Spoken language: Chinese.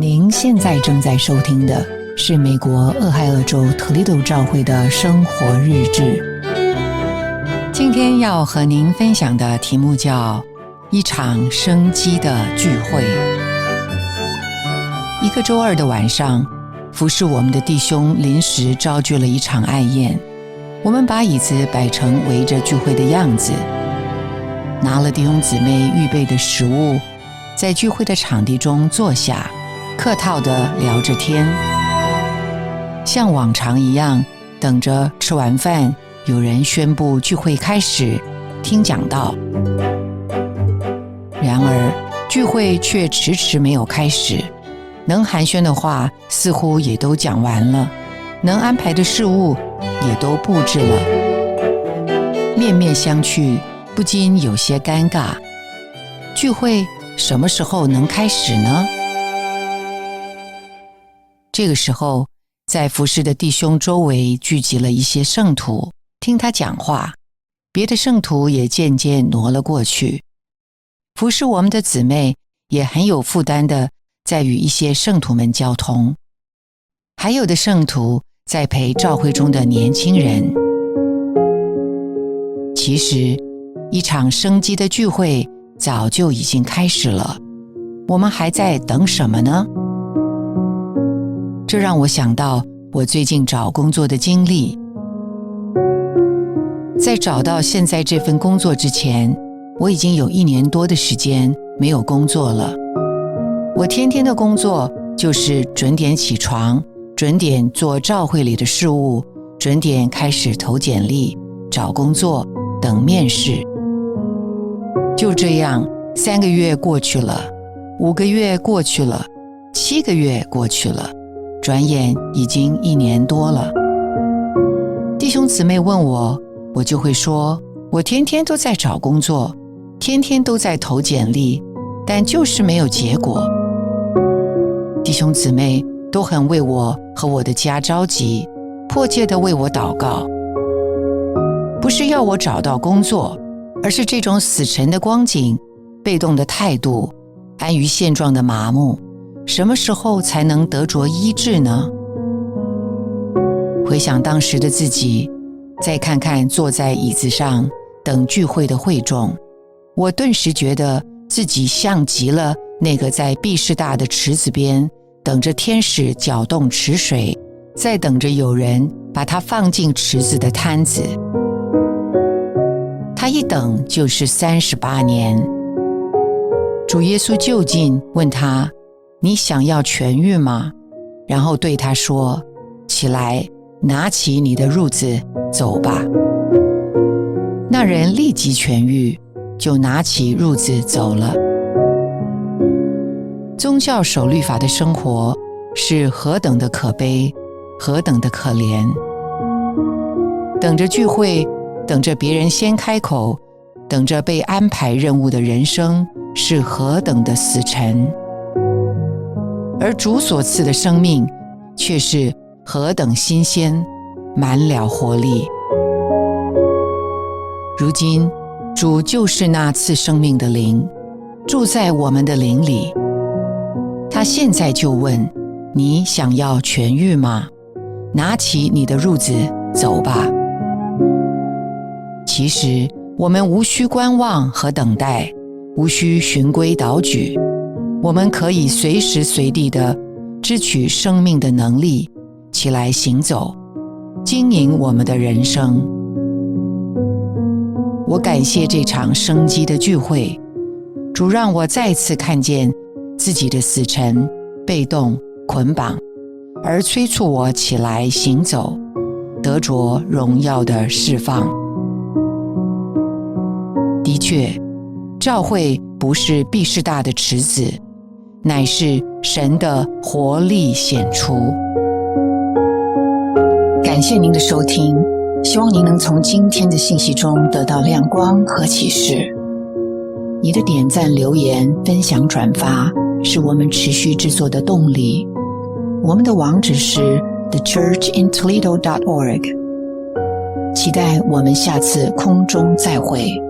您现在正在收听的是美国俄亥俄州特利多教会的生活日志。今天要和您分享的题目叫一场生机的聚会。一个周二的晚上，服侍我们的弟兄临时召聚了一场爱宴，我们把椅子摆成围着聚会的样子，拿了弟兄姊妹预备的食物，在聚会的场地中坐下，客套地聊着天。像往常一样，等着吃完饭，有人宣布聚会开始，听讲道。然而聚会却迟迟没有开始，能寒暄的话似乎也都讲完了，能安排的事物也都布置了，面面相觑，不禁有些尴尬。聚会什么时候能开始呢？这个时候，在服侍的弟兄周围聚集了一些圣徒，听他讲话，别的圣徒也渐渐挪了过去。服侍我们的姊妹也很有负担的在与一些圣徒们交通，还有的圣徒在陪教会中的年轻人。其实一场生机的聚会早就已经开始了，我们还在等什么呢？这让我想到我最近找工作的经历。在找到现在这份工作之前，我已经有1年多的时间没有工作了。我天天的工作就是准点起床，准点做教会里的事务，准点开始投简历、找工作、等面试。就这样3个月过去了，5个月过去了，7个月过去了，转眼已经1年多了。弟兄姊妹问我，我就会说，我天天都在找工作，天天都在投简历，但就是没有结果。弟兄姊妹都很为我和我的家着急，迫切地为我祷告。不是要我找到工作，而是这种死沉的光景，被动的态度，安于现状的麻木，什么时候才能得着医治呢？回想当时的自己，再看看坐在椅子上等聚会的会众，我顿时觉得自己像极了那个在毕士大的池子边等着天使搅动池水，再等着有人把它放进池子的摊子。他一等就是38年。主耶稣就近问他，你想要痊愈吗？然后对他说，起来，拿起你的褥子走吧。那人立即痊愈，就拿起褥子走了。宗教守律法的生活是何等的可悲，何等的可怜。等着聚会，等着别人先开口，等着被安排任务的人生是何等的死沉，而主所赐的生命却是何等新鲜，满了活力。如今主就是那赐生命的灵，住在我们的灵里。他现在就问，你想要痊愈吗？拿起你的褥子走吧。其实我们无需观望和等待，无需循规蹈矩，我们可以随时随地地支取生命的能力，起来行走，经营我们的人生。我感谢这场生机的聚会，主让我再次看见自己的死沉、被动、捆绑，而催促我起来行走，得着荣耀的释放。的确，教会不是毕士大的池子，乃是神的活力显出。感谢您的收听，希望您能从今天的信息中得到亮光和启示。你的点赞、留言、分享、转发是我们持续制作的动力。我们的网址是 thechurchintoledo.org。期待我们下次空中再会。